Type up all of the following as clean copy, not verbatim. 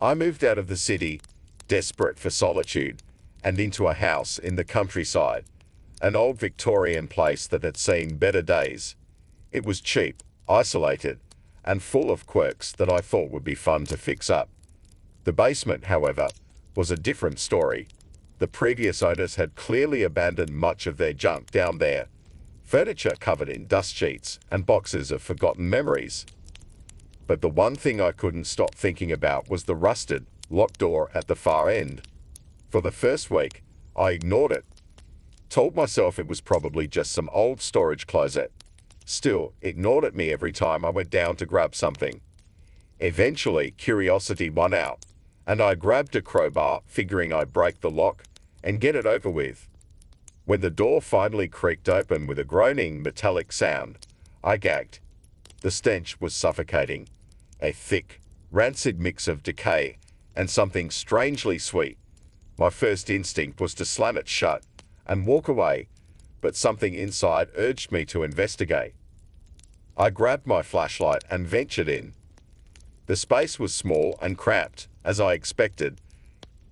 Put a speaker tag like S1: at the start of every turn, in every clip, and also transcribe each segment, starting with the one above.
S1: I moved out of the city, desperate for solitude, and into a house in the countryside, an old Victorian place that had seen better days. It was cheap, isolated, and full of quirks that I thought would be fun to fix up. The basement, however, was a different story. The previous owners had clearly abandoned much of their junk down there, furniture covered in dust sheets and boxes of forgotten memories. But the one thing I couldn't stop thinking about was the rusted, locked door at the far end. For the first week, I ignored it, told myself it was probably just some old storage closet. Still, it gnawed at me every time I went down to grab something. Eventually, curiosity won out, and I grabbed a crowbar, figuring I'd break the lock and get it over with. When the door finally creaked open with a groaning, metallic sound, I gagged. The stench was suffocating, a thick, rancid mix of decay and something strangely sweet. My first instinct was to slam it shut and walk away, but something inside urged me to investigate. I grabbed my flashlight and ventured in. The space was small and cramped, as I expected,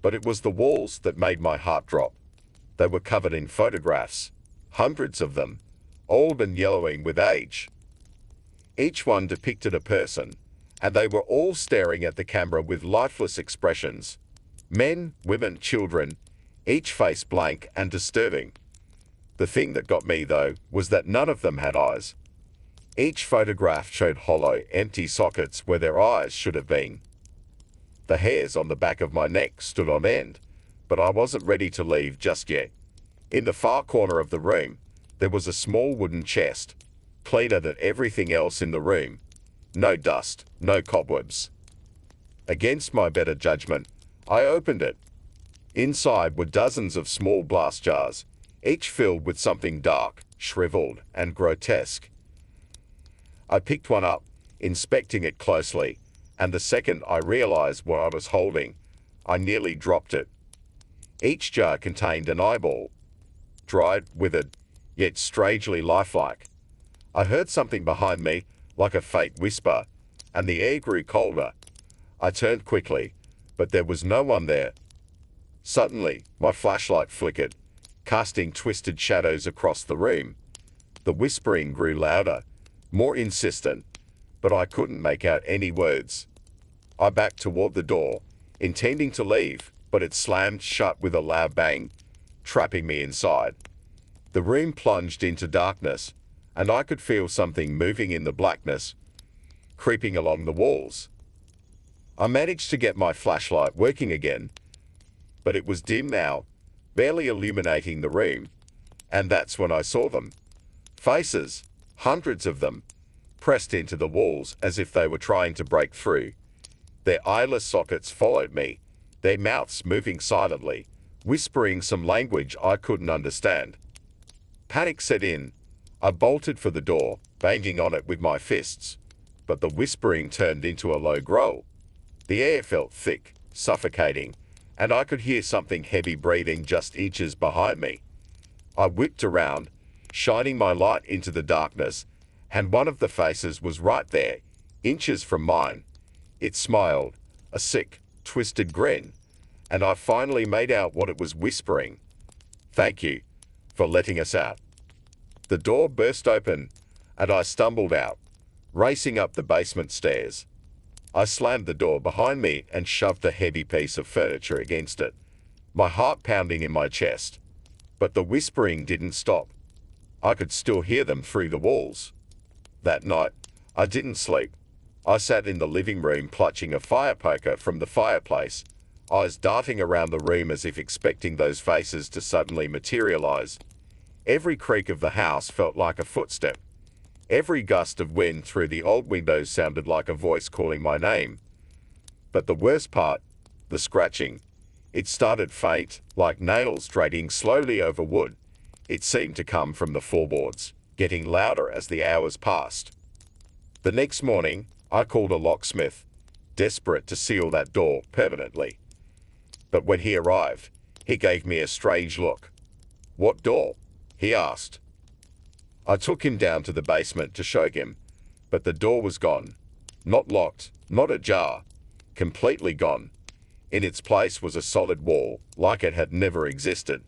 S1: but it was the walls that made my heart drop. They were covered in photographs, hundreds of them, old and yellowing with age. Each one depicted a person, and they were all staring at the camera with lifeless expressions. Men, women, children, each face blank and disturbing. The thing that got me, though, was that none of them had eyes. Each photograph showed hollow, empty sockets where their eyes should have been. The hairs on the back of my neck stood on end, but I wasn't ready to leave just yet. In the far corner of the room, there was a small wooden chest, cleaner than everything else in the room. No dust, no cobwebs. Against my better judgment, I opened it. Inside were dozens of small glass jars, each filled with something dark, shriveled, and grotesque. I picked one up, inspecting it closely, and the second I realized what I was holding, I nearly dropped it. Each jar contained an eyeball, dried, withered, yet strangely lifelike. I heard something behind me, like a faint whisper, and the air grew colder. I turned quickly, but there was no one there. Suddenly, my flashlight flickered, casting twisted shadows across the room. The whispering grew louder, more insistent, but I couldn't make out any words. I backed toward the door, intending to leave, but it slammed shut with a loud bang, trapping me inside. The room plunged into darkness, and I could feel something moving in the blackness, creeping along the walls. I managed to get my flashlight working again, but it was dim now, barely illuminating the room, and that's when I saw them. Faces, hundreds of them, pressed into the walls as if they were trying to break through. Their eyeless sockets followed me, their mouths moving silently, whispering some language I couldn't understand. Panic set in. I bolted for the door, banging on it with my fists, but the whispering turned into a low growl. The air felt thick, suffocating, and I could hear something heavy breathing just inches behind me. I whipped around, shining my light into the darkness, and one of the faces was right there, inches from mine. It smiled, a sick, twisted grin, and I finally made out what it was whispering. "Thank you for letting us out." The door burst open, and I stumbled out, racing up the basement stairs. I slammed the door behind me and shoved a heavy piece of furniture against it, my heart pounding in my chest. But the whispering didn't stop. I could still hear them through the walls. That night, I didn't sleep. I sat in the living room clutching a fire poker from the fireplace, eyes darting around the room as if expecting those faces to suddenly materialize. Every creak of the house felt like a footstep. Every gust of wind through the old windows sounded like a voice calling my name. But the worst part, the scratching. It started faint, like nails grating slowly over wood. It seemed to come from the floorboards, getting louder as the hours passed. The next morning, I called a locksmith, desperate to seal that door permanently. But when he arrived, he gave me a strange look. "What door?" he asked. I took him down to the basement to show him, but the door was gone. Not locked, not ajar, completely gone. In its place was a solid wall, like it had never existed.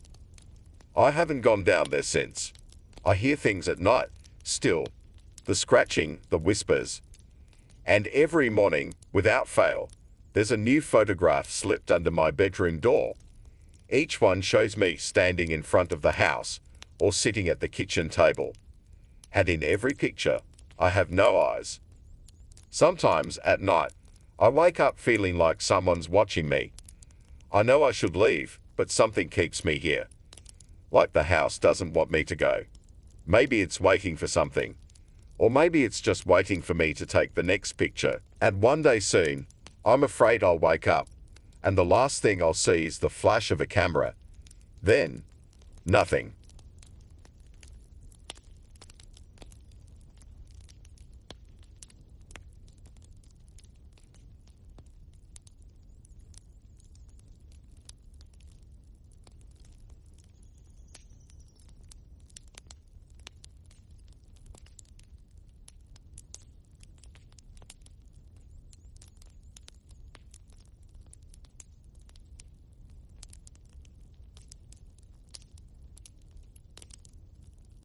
S1: I haven't gone down there since. I hear things at night, still. The scratching, the whispers. And every morning, without fail, there's a new photograph slipped under my bedroom door. Each one shows me standing in front of the house or sitting at the kitchen table. And in every picture, I have no eyes. Sometimes, at night, I wake up feeling like someone's watching me. I know I should leave, but something keeps me here. Like the house doesn't want me to go. Maybe it's waiting for something. Or maybe it's just waiting for me to take the next picture. And one day soon, I'm afraid I'll wake up, and the last thing I'll see is the flash of a camera. Then, nothing.